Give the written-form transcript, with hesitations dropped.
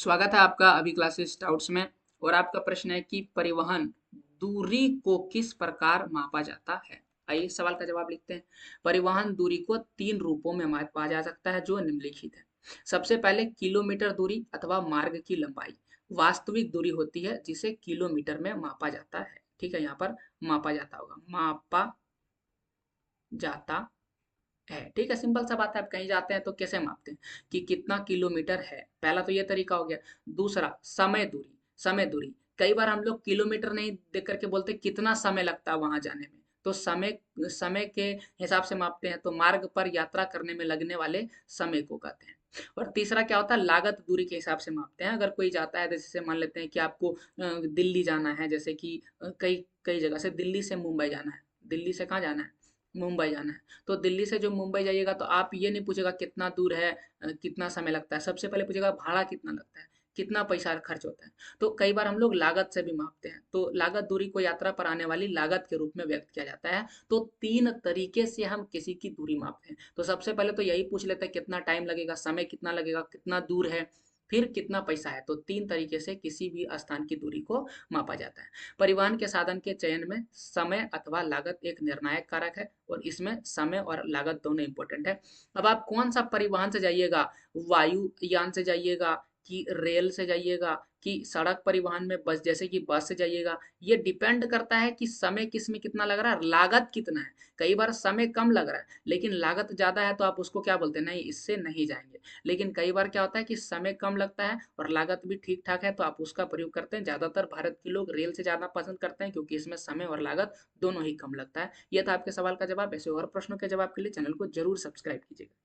स्वागत है आपका अभी क्लासेस डाउट्स में। और आपका प्रश्न है कि परिवहन दूरी को किस प्रकार मापा जाता है। आइए सवाल का जवाब लिखते हैं। परिवहन दूरी को तीन रूपों में मापा जा सकता है जो निम्नलिखित है। सबसे पहले किलोमीटर दूरी अथवा मार्ग की लंबाई वास्तविक दूरी होती है जिसे किलोमीटर में मापा जाता है। ठीक है, यहाँ पर मापा जाता होगा, मापा जाता है। ठीक है, सिंपल सा बात है। आप कहीं जाते हैं तो कैसे मापते हैं कि कितना किलोमीटर है। पहला तो ये तरीका हो गया। दूसरा समय दूरी। समय दूरी कई बार हम लोग किलोमीटर नहीं देख करके बोलते कितना समय लगता है वहां जाने में। तो समय समय के हिसाब से मापते हैं, तो मार्ग पर यात्रा करने में लगने वाले समय को कहते हैं। और तीसरा क्या होता है, लागत दूरी के हिसाब से मापते हैं। अगर कोई जाता है, जैसे मान लेते हैं कि आपको दिल्ली जाना है, जैसे कि कई कई जगह से दिल्ली से मुंबई जाना है। दिल्ली से कहाँ जाना है, मुंबई जाना है। तो दिल्ली से जो मुंबई जाइएगा तो आप ये नहीं पूछेगा कितना दूर है, कितना समय लगता है। सबसे पहले पूछेगा भाड़ा कितना लगता है, कितना पैसा खर्च होता है। तो कई बार हम लोग लागत से भी मापते हैं। तो लागत दूरी को यात्रा पर आने वाली लागत के रूप में व्यक्त किया जाता है। तो तीन तरीके से हम किसी की दूरी मापते हैं। तो सबसे पहले तो यही पूछ लेते हैं कितना टाइम लगेगा, समय कितना लगेगा, कितना दूर है, फिर कितना पैसा है। तो तीन तरीके से किसी भी स्थान की दूरी को मापा जाता है। परिवहन के साधन के चयन में समय अथवा लागत एक निर्णायक कारक है, और इसमें समय और लागत दोनों इंपॉर्टेंट है। अब आप कौन सा परिवहन से जाइएगा, वायुयान से जाइएगा कि रेल से जाइएगा कि सड़क परिवहन में बस, जैसे कि बस से जाइएगा, ये डिपेंड करता है कि समय किस में कितना लग रहा है, लागत कितना है। कई बार समय कम लग रहा है लेकिन लागत ज्यादा है, तो आप उसको क्या बोलते हैं, नहीं इससे नहीं जाएंगे। लेकिन कई बार क्या होता है कि समय कम लगता है और लागत भी ठीक ठाक है, तो आप उसका प्रयोग करते हैं। ज्यादातर भारत के लोग रेल से जाना पसंद करते हैं क्योंकि इसमें समय और लागत दोनों ही कम लगता है। यह था आपके सवाल का जवाब। ऐसे और प्रश्नों के जवाब के लिए चैनल को जरूर सब्सक्राइब कीजिएगा।